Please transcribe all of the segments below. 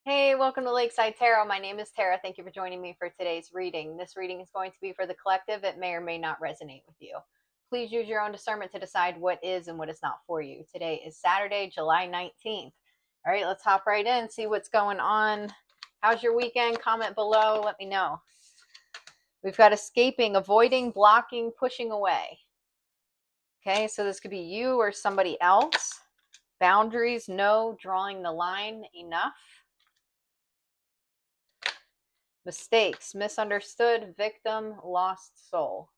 Hey, welcome to Lakeside Tarot. My name is Tara. Thank you for joining me for today's reading. This reading is going to be for the collective. It may or may not resonate with you. Please use your own discernment to decide what is and what is not for you. Today is Saturday, July 19th. All right, let's hop right in, see what's going on. How's your weekend? Comment below. Let me know. We've got escaping, avoiding, blocking, pushing away. Okay, so this could be you or somebody else. Boundaries, no, drawing the line, enough. Mistakes, misunderstood, victim, lost soul.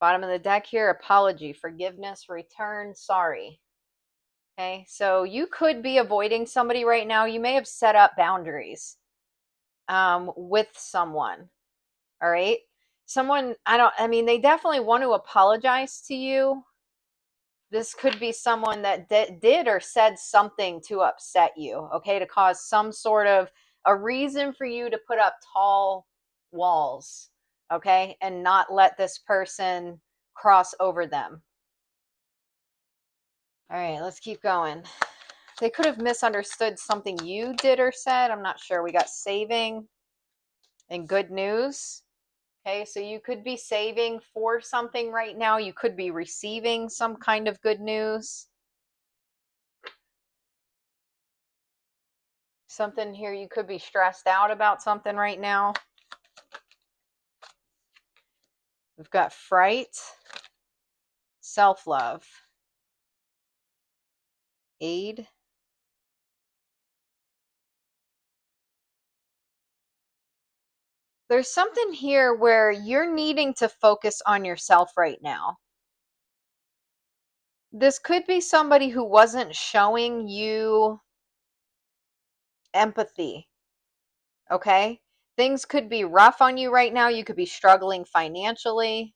Bottom of the deck here, apology, forgiveness, return, sorry. Okay, so you could be avoiding somebody right now. You may have set up boundaries with someone. All right. Someone, they definitely want to apologize to you. This could be someone that did or said something to upset you, okay, to cause some sort of a reason for you to put up tall walls, okay, and not let this person cross over them. All right, let's keep going. They could have misunderstood something you did or said. I'm not sure. We got saving and good news. Okay, so you could be saving for something right now. You could be receiving some kind of good news. Something here, you could be stressed out about something right now. We've got fright, self-love, aid. There's something here where you're needing to focus on yourself right now. This could be somebody who wasn't showing you empathy, okay? Things could be rough on you right now. You could be struggling financially.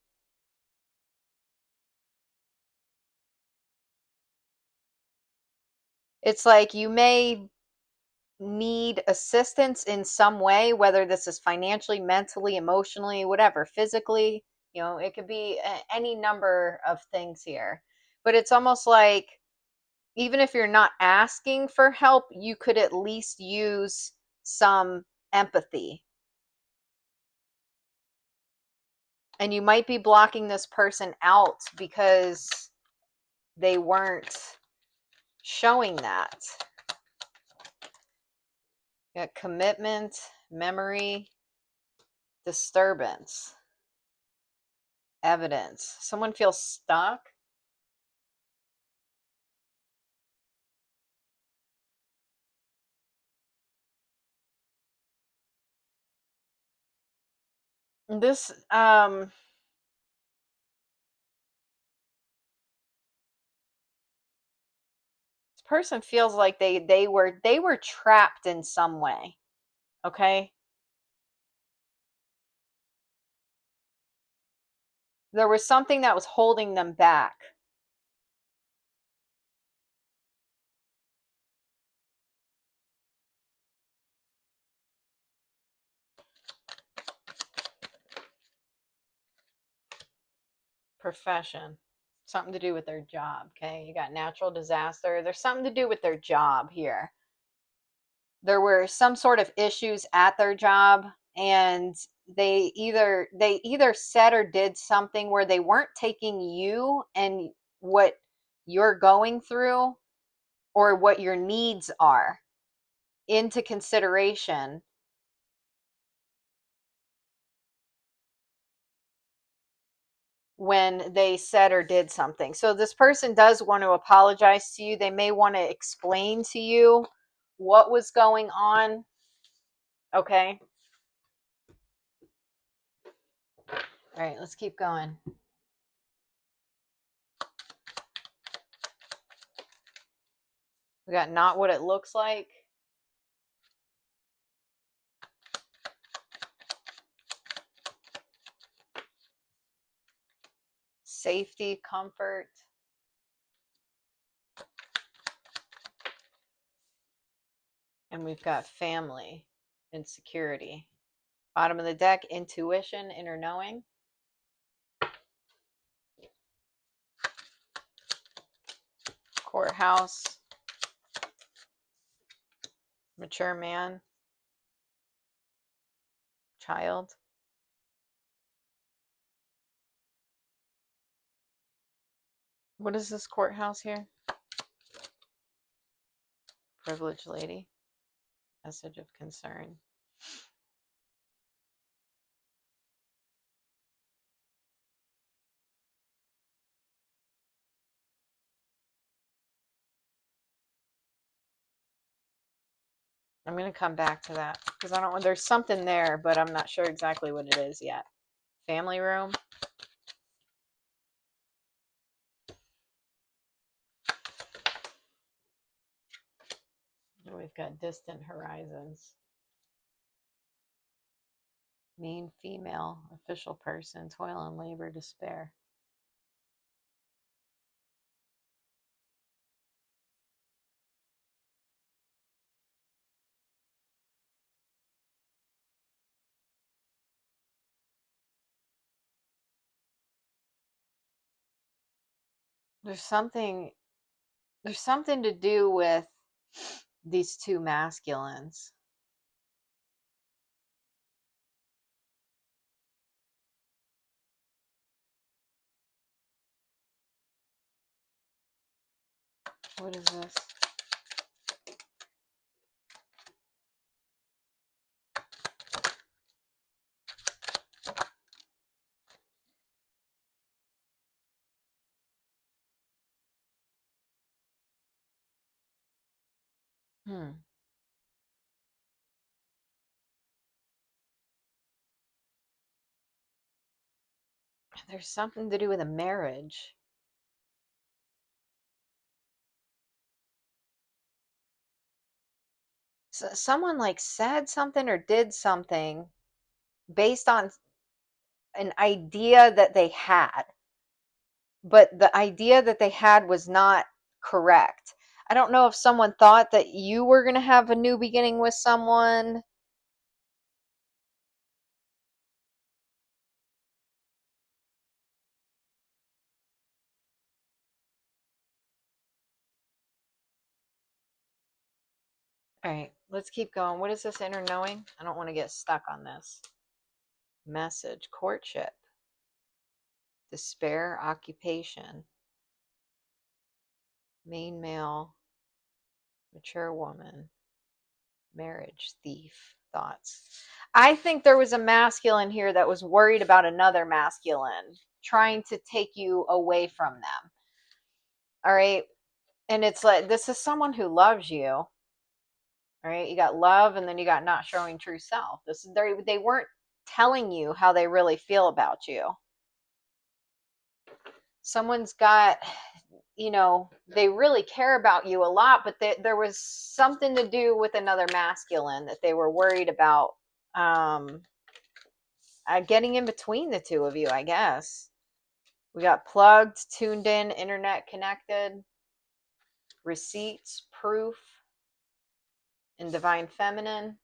It's like you may need assistance in some way, whether this is financially, mentally, emotionally, whatever, physically, it could be any number of things here. But it's almost like even if you're not asking for help, you could at least use some empathy. And you might be blocking this person out because they weren't showing that. You got commitment, memory, disturbance, evidence. Someone feels stuck. This person feels like they were trapped in some way. Okay? There was something that was holding them back. Profession. Something to do with their job, okay? You got natural disaster. There's something to do with their job here. There were some sort of issues at their job, and they either said or did something where they weren't taking you and what you're going through or what your needs are into consideration when they said or did something. So this person does want to apologize to you. They may want to explain to you what was going on. Okay. All right, let's keep going. We got not what it looks like. Safety, comfort. And we've got family and security. Bottom of the deck, intuition, inner knowing. Courthouse. Mature man. Child. What is this courthouse here? Privileged lady. Message of concern. I'm going to come back to that because I don't. There's something there, but I'm not sure exactly what it is yet. Family room. We've got distant horizons. Mean female, official person, toil and labor, despair. There's something to do with these two masculines. What is this? There's something to do with a marriage. So someone like said something or did something based on an idea that they had, but the idea that they had was not correct. I don't know if someone thought that you were going to have a new beginning with someone. All right, let's keep going. What is this inner knowing? I don't want to get stuck on this. Message, courtship, despair, occupation, main male, mature woman, marriage, thief, thoughts. I think there was a masculine here that was worried about another masculine trying to take you away from them. All right. And it's like, this is someone who loves you. All right. You got love, and then you got not showing true self. This is they weren't telling you how they really feel about you. Someone's got, they really care about you a lot, but there was something to do with another masculine that they were worried about getting in between the two of you, I guess. We got plugged, tuned in, internet connected, receipts, proof, and divine feminine.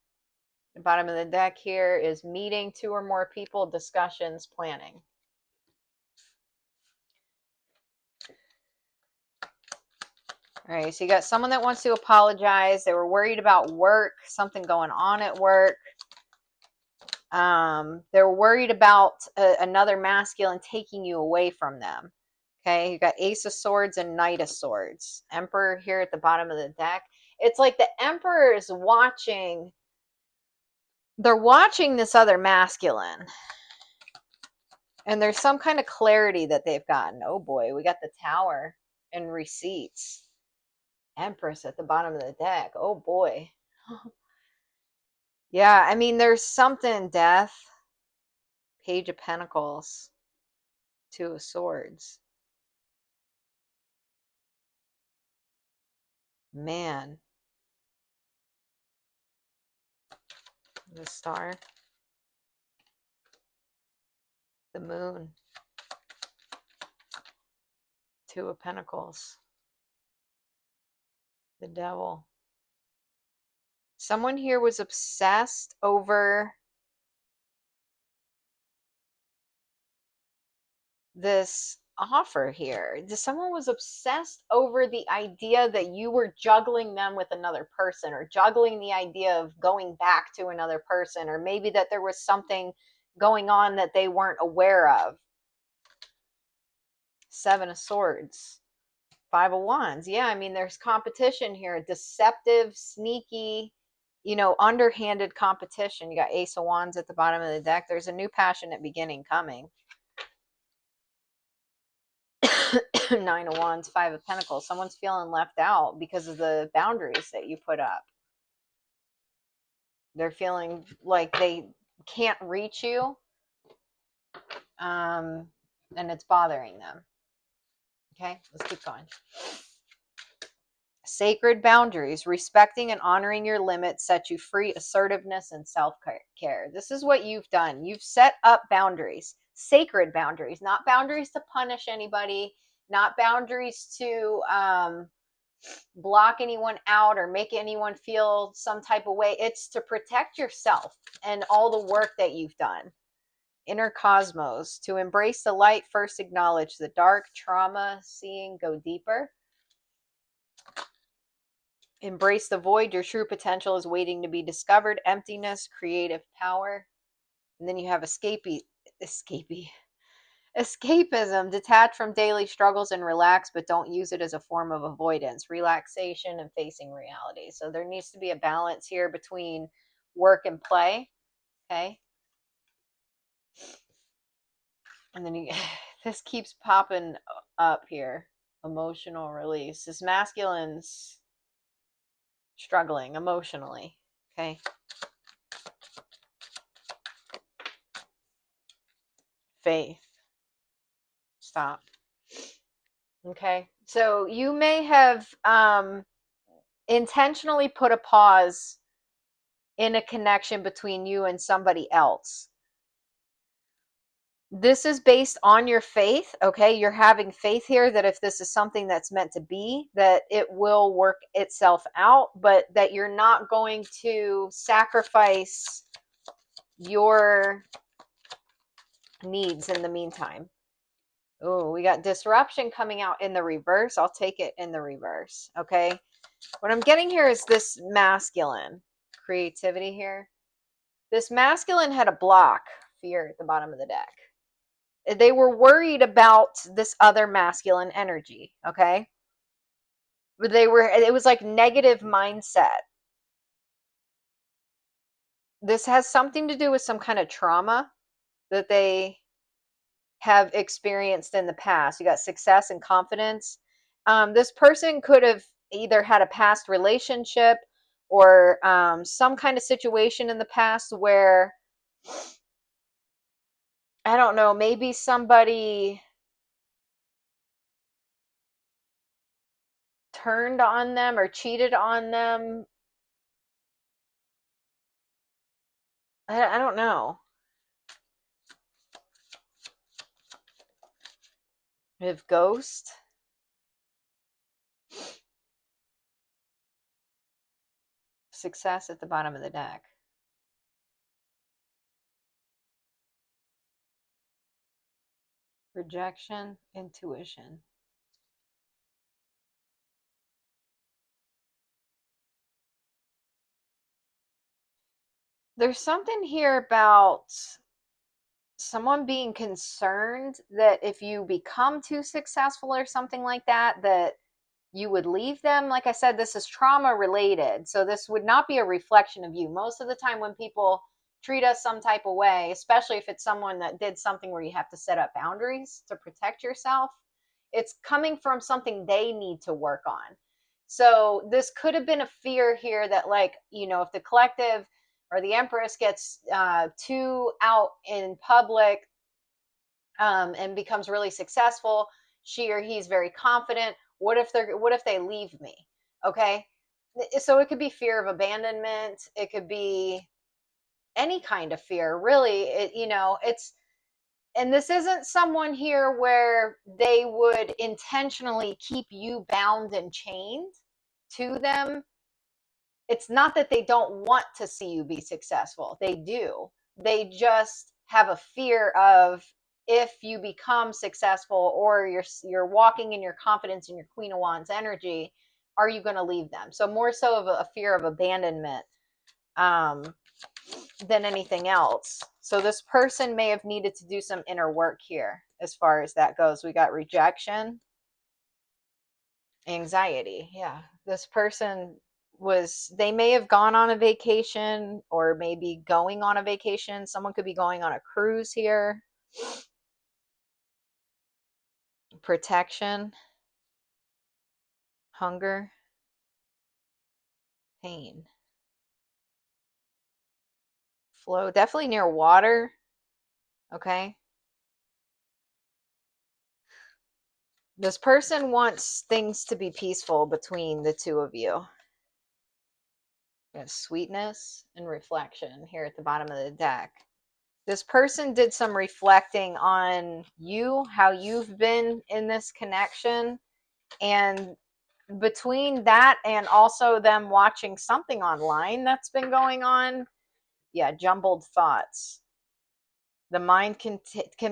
The bottom of the deck here is meeting, two or more people, discussions, planning. All right, so you got someone that wants to apologize. They were worried about work, something going on at work. They're worried about another masculine taking you away from them. Okay, you got Ace of Swords and Knight of Swords. Emperor here at the bottom of the deck. It's like the Emperor is watching. They're watching this other masculine. And there's some kind of clarity that they've gotten. Oh boy, we got the Tower and receipts. Empress at the bottom of the deck. Oh boy. Yeah, I mean, there's something. Death. Page of Pentacles. Two of Swords. Man. The Star. The Moon. Two of Pentacles. The Devil. Someone here was obsessed over this offer here? Someone was obsessed over the idea that you were juggling them with another person, or juggling the idea of going back to another person, or maybe that there was something going on that they weren't aware of. Seven of Swords. Five of Wands. Yeah, I mean, there's competition here. Deceptive, sneaky, underhanded competition. You got Ace of Wands at the bottom of the deck. There's a new passionate beginning coming. Nine of Wands, Five of Pentacles. Someone's feeling left out because of the boundaries that you put up. They're feeling like they can't reach you, and it's bothering them. Okay, let's keep going. Sacred boundaries. Respecting and honoring your limits sets you free. Assertiveness and self-care. This is what you've done. You've set up boundaries. Sacred boundaries. Not boundaries to punish anybody. Not boundaries to block anyone out or make anyone feel some type of way. It's to protect yourself and all the work that you've done. Inner cosmos. To embrace the light, first acknowledge the dark. Trauma, seeing, go deeper. Embrace the void. Your true potential is waiting to be discovered. Emptiness, creative power. And then you have escapism. Detach from daily struggles and relax, but don't use it as a form of avoidance. Relaxation and facing reality. So there needs to be a balance here between work and play. Okay. And then this keeps popping up here. Emotional release. This masculine's struggling emotionally. Okay. Faith. Stop. Okay. So you may have intentionally put a pause in a connection between you and somebody else. This is based on your faith. Okay. You're having faith here that if this is something that's meant to be, that it will work itself out, but that you're not going to sacrifice your needs in the meantime. Oh, we got disruption coming out in the reverse. I'll take it in the reverse. Okay. What I'm getting here is this masculine creativity here. This masculine had a block, fear, at the bottom of the deck. They were worried about this other masculine energy. Okay. But it was like negative mindset. This has something to do with some kind of trauma that they have experienced in the past. You got success and confidence. This person could have either had a past relationship or some kind of situation in the past where, I don't know, maybe somebody turned on them or cheated on them. I don't know. We have ghost. Success at the bottom of the deck. Rejection, intuition. There's something here about someone being concerned that if you become too successful or something like that, that you would leave them. Like I said, this is trauma related. So this would not be a reflection of you. Most of the time when people treat us some type of way, especially if it's someone that did something where you have to set up boundaries to protect yourself, it's coming from something they need to work on. So this could have been a fear here that, like, if the collective or the Empress gets too out in public and becomes really successful, she or he's very confident. What if they leave me? Okay. So it could be fear of abandonment. It could be any kind of fear, really. And this isn't someone here where they would intentionally keep you bound and chained to them. It's not that they don't want to see you be successful. They do. They just have a fear of if you become successful, or you're walking in your confidence and your Queen of Wands energy, are you going to leave them? So more so of a fear of abandonment um, than anything else. So this person may have needed to do some inner work here as far as that goes. We got rejection, anxiety. Yeah. This person they may have gone on a vacation, or maybe going on a vacation. Someone could be going on a cruise here. Protection, hunger, pain, flow, definitely near water. Okay. This person wants things to be peaceful between the two of you. Sweetness and reflection here at the bottom of the deck. This person did some reflecting on you, how you've been in this connection, and between that and also them watching something online that's been going on, yeah, jumbled thoughts. The mind can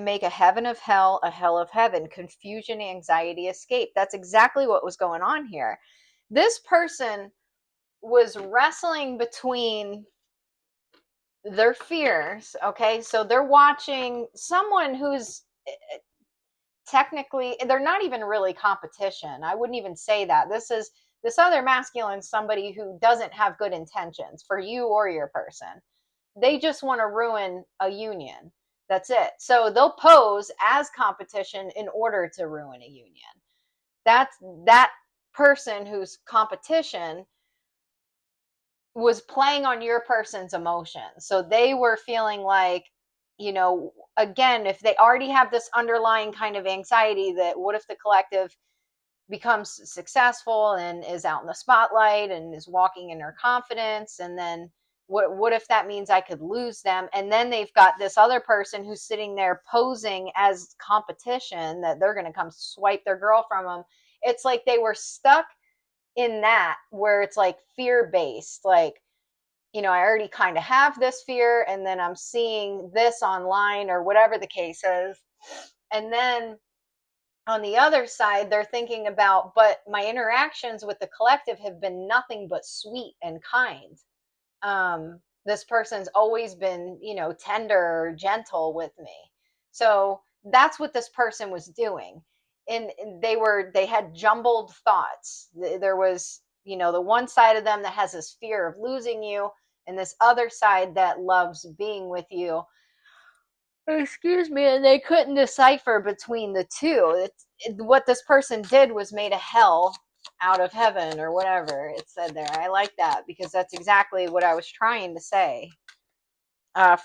make a heaven of hell, a hell of heaven, confusion, anxiety, escape. That's exactly what was going on here. This person was wrestling between their fears. Okay, so they're watching someone who's technically, they're not even really competition. I wouldn't even say that. This other masculine, somebody who doesn't have good intentions for you or your person. They just want to ruin a union. That's it. So they'll pose as competition in order to ruin a union. That's that person who's competition was playing on your person's emotions. So they were feeling like, again, if they already have this underlying kind of anxiety that what if the collective becomes successful and is out in the spotlight and is walking in their confidence, and then what if that means I could lose them? And then they've got this other person who's sitting there posing as competition, that they're going to come swipe their girl from them. It's like they were stuck in that, where it's like fear based, like, I already kind of have this fear, and then I'm seeing this online or whatever the case is. And then on the other side, they're thinking about, but my interactions with the collective have been nothing but sweet and kind. This person's always been, tender or gentle with me. So that's what this person was doing. And they had jumbled thoughts. There was, the one side of them that has this fear of losing you, and this other side that loves being with you. Excuse me. And they couldn't decipher between the two. What this person did was made a hell out of heaven, or whatever it said there. I like that, because that's exactly what I was trying to say.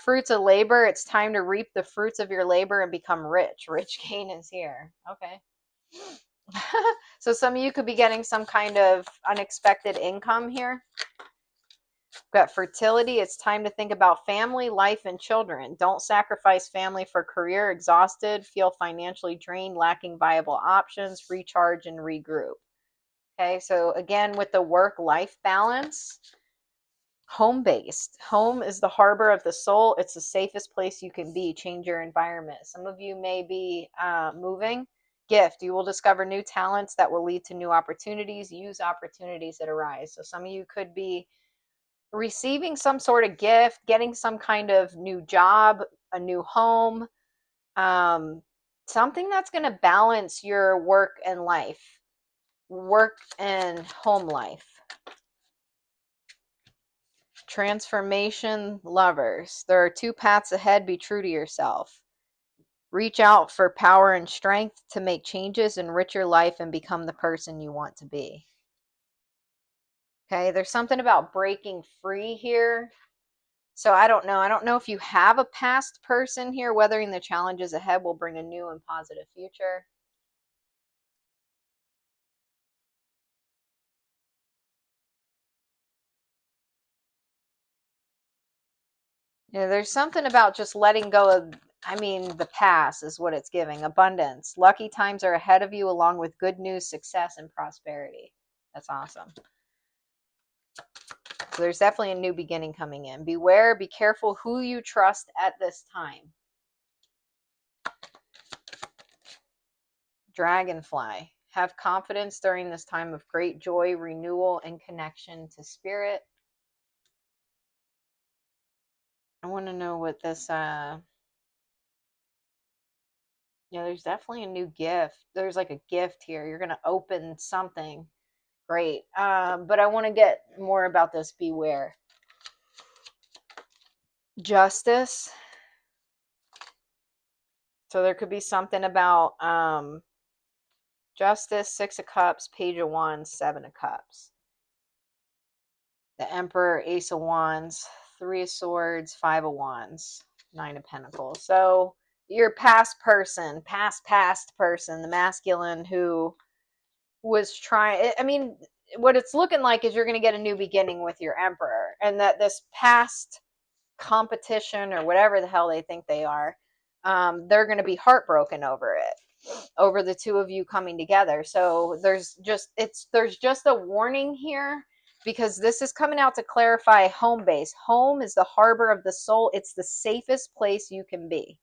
Fruits of labor. It's time to reap the fruits of your labor and become rich. Rich gain is here. Okay. So some of you could be getting some kind of unexpected income here. We've got fertility. It's time to think about family, life, and children. Don't sacrifice family for career. Exhausted, feel financially drained, lacking viable options. Recharge and regroup. Okay, so again, with the work-life balance, home-based. Home is the harbor of the soul. It's the safest place you can be. Change your environment. Some of you may be moving. Gift. You will discover new talents that will lead to new opportunities. Use opportunities that arise. So some of you could be receiving some sort of gift, getting some kind of new job, a new home, something that's going to balance your work and home life. Transformation, lovers. There are two paths ahead. Be true to yourself. Reach out for power and strength to make changes, enrich your life, and become the person you want to be. Okay, there's something about breaking free here. So I don't know. I don't know if you have a past person here. Weathering the challenges ahead will bring a new and positive future. There's something about just letting go of, the past is what it's giving. Abundance. Lucky times are ahead of you, along with good news, success, and prosperity. That's awesome. So there's definitely a new beginning coming in. Beware, be careful who you trust at this time. Dragonfly. Have confidence during this time of great joy, renewal, and connection to spirit. I want to know what this, yeah, there's definitely a new gift. There's like a gift here. You're going to open something great. But I want to get more about this beware. Justice. So there could be something about justice, 6 of cups, page of wands, 7 of cups. The emperor, ace of wands, 3 of swords, 5 of wands, 9 of pentacles. So your past person, past person, the masculine who was trying, I mean, what it's looking like is you're going to get a new beginning with your emperor, and that this past competition or whatever the hell they think they are, they're going to be heartbroken over it, over the two of you coming together. So there's just a warning here, because this is coming out to clarify home base. Home is the harbor of the soul. It's the safest place you can be.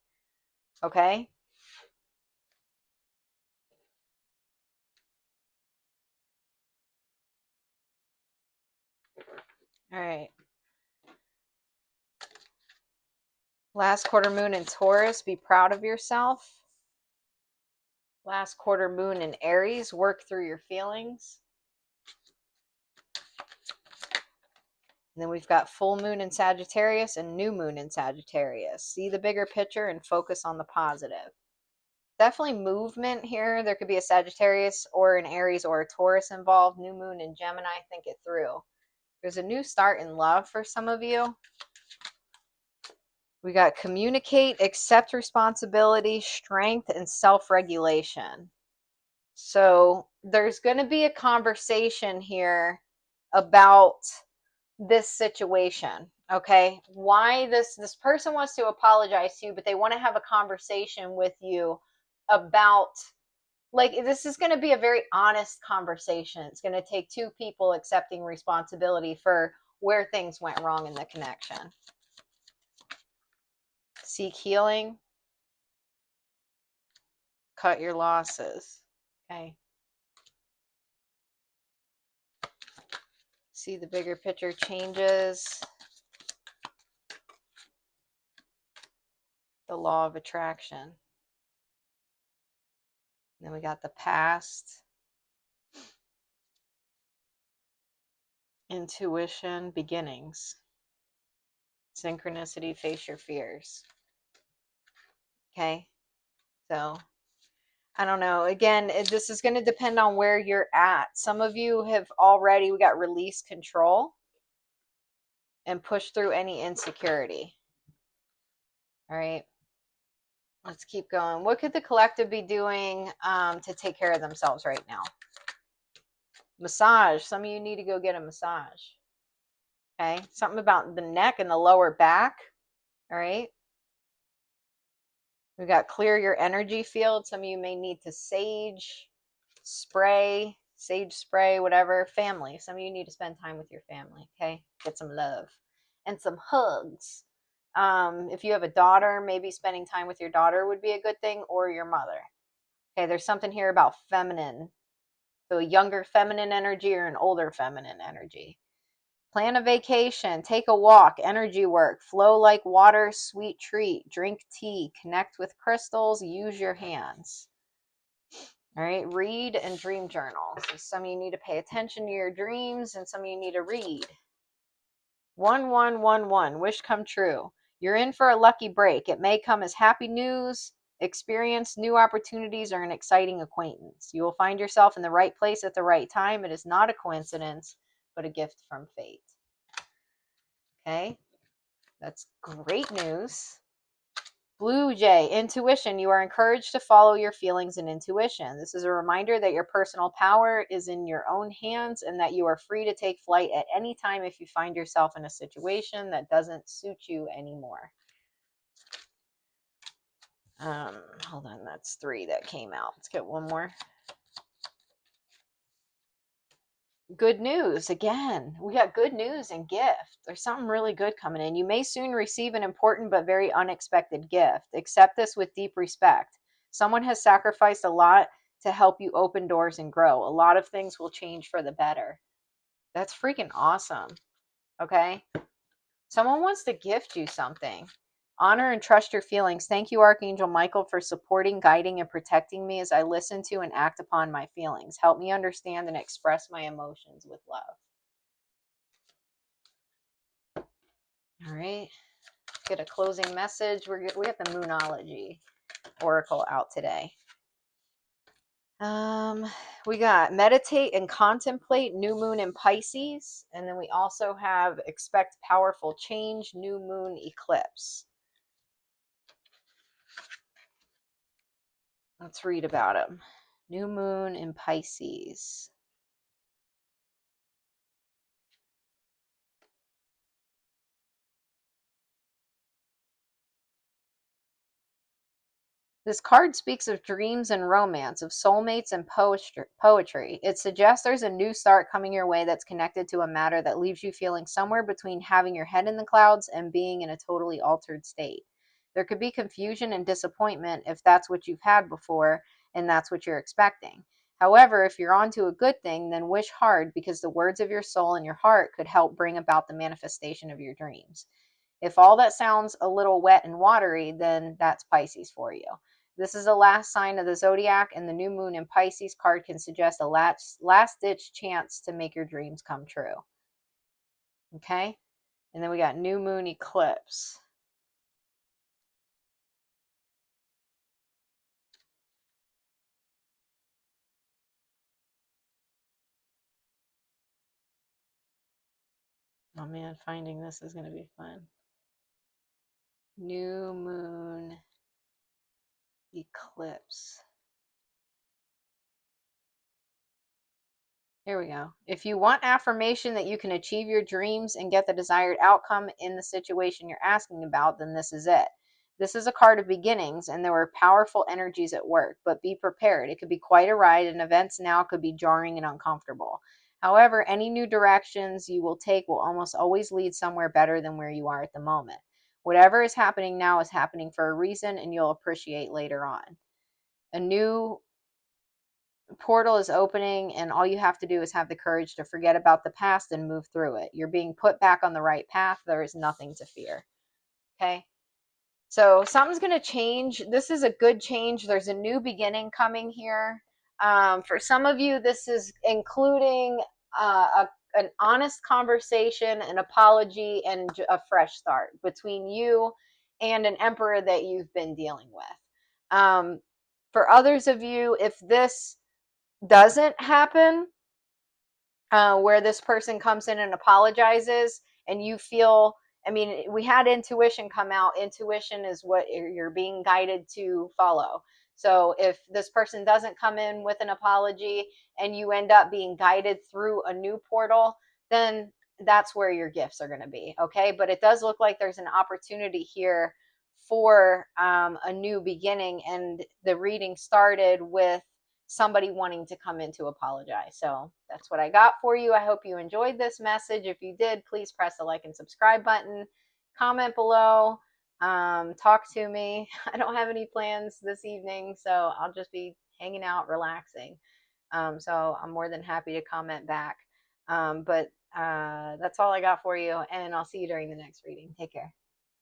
Okay? All right. Last quarter moon in Taurus, be proud of yourself. Last quarter moon in Aries, work through your feelings. And then we've got full moon in Sagittarius and new moon in Sagittarius. See the bigger picture and focus on the positive. Definitely movement here. There could be a Sagittarius or an Aries or a Taurus involved. New moon in Gemini, think it through. There's a new start in love for some of you. We got communicate, accept responsibility, strength, and self-regulation. So there's going to be a conversation here about this situation. Okay, why this person wants to apologize to you, but they want to have a conversation with you about, like, this is going to be a very honest conversation. It's going to take two people accepting responsibility for where things went wrong in the connection. Seek healing, cut your losses. Okay, see the bigger picture changes, the law of attraction. Then we got the past, intuition, beginnings, synchronicity, face your fears. Okay, so I don't know. Again, this is going to depend on where you're at. Some of you have already, we got release control and push through any insecurity. All right, let's keep going. What could the collective be doing to take care of themselves right now? Massage. Some of you need to go get a massage. Okay, something about the neck and the lower back. All right. We got clear your energy field. Some of you may need to sage spray, whatever. Family. Some of you need to spend time with your family. Okay, get some love and some hugs. If you have a daughter, maybe spending time with your daughter would be a good thing, or your mother. Okay, there's something here about feminine. So a younger feminine energy or an older feminine energy. Plan a vacation, take a walk, energy work, flow like water, sweet treat, drink tea, connect with crystals, use your hands. All right, read and dream journal. So some of you need to pay attention to your dreams, and some of you need to read. 1111, wish come true. You're in for a lucky break. It may come as happy news, experience, new opportunities, or an exciting acquaintance. You will find yourself in the right place at the right time. It is not a coincidence, but a gift from fate. Okay, that's great news. Blue Jay, intuition. You are encouraged to follow your feelings and intuition. This is a reminder that your personal power is in your own hands and that you are free to take flight at any time if you find yourself in a situation that doesn't suit you anymore. Hold on, that's 3 that came out. Let's get one more. Good news. Again, we got good news and gift. There's something really good coming in. You may soon receive an important but very unexpected gift. Accept this with deep respect. Someone has sacrificed a lot to help you open doors and grow. A lot of things will change for the better. That's freaking awesome. Okay. Someone wants to gift you something. Honor and trust your feelings. Thank you, Archangel Michael, for supporting, guiding, and protecting me as I listen to and act upon my feelings. Help me understand and express my emotions with love. All right. Get a closing message. We have the Moonology Oracle out today. We got meditate and contemplate, new moon in Pisces. And then we also have expect powerful change, new moon eclipse. Let's read about them. New moon in Pisces. This card speaks of dreams and romance, of soulmates and poetry. It suggests there's a new start coming your way that's connected to a matter that leaves you feeling somewhere between having your head in the clouds and being in a totally altered state. There could be confusion and disappointment if that's what you've had before and that's what you're expecting. However, if you're onto a good thing, then wish hard because the words of your soul and your heart could help bring about the manifestation of your dreams. If all that sounds a little wet and watery, then that's Pisces for you. This is the last sign of the zodiac, and the new moon in Pisces card can suggest a last-ditch chance to make your dreams come true. Okay? And then we got new moon eclipse. Oh man, finding this is going to be fun. New moon eclipse. Here we go. If you want affirmation that you can achieve your dreams and get the desired outcome in the situation you're asking about, then this is it. This is a card of beginnings, and there were powerful energies at work, but be prepared. It could be quite a ride, and events now could be jarring and uncomfortable. However, any new directions you will take will almost always lead somewhere better than where you are at the moment. Whatever is happening now is happening for a reason, and you'll appreciate later on. A new portal is opening, and all you have to do is have the courage to forget about the past and move through it. You're being put back on the right path. There is nothing to fear. Okay? So something's going to change. This is a good change. There's a new beginning coming here. For some of you, this is including an honest conversation, an apology, and a fresh start between you and an emperor that you've been dealing with. For others of you, if this doesn't happen, where this person comes in and apologizes and you feel, I mean, we had intuition come out. Intuition is what you're being guided to follow. So if this person doesn't come in with an apology and you end up being guided through a new portal, then that's where your gifts are going to be. Okay. But it does look like there's an opportunity here for a new beginning. And the reading started with somebody wanting to come in to apologize. So that's what I got for you. I hope you enjoyed this message. If you did, please press the like and subscribe button. Comment below. Talk to me. I don't have any plans this evening, so I'll just be hanging out, relaxing. So I'm more than happy to comment back. But that's all I got for you, and I'll see you during the next reading. Take care.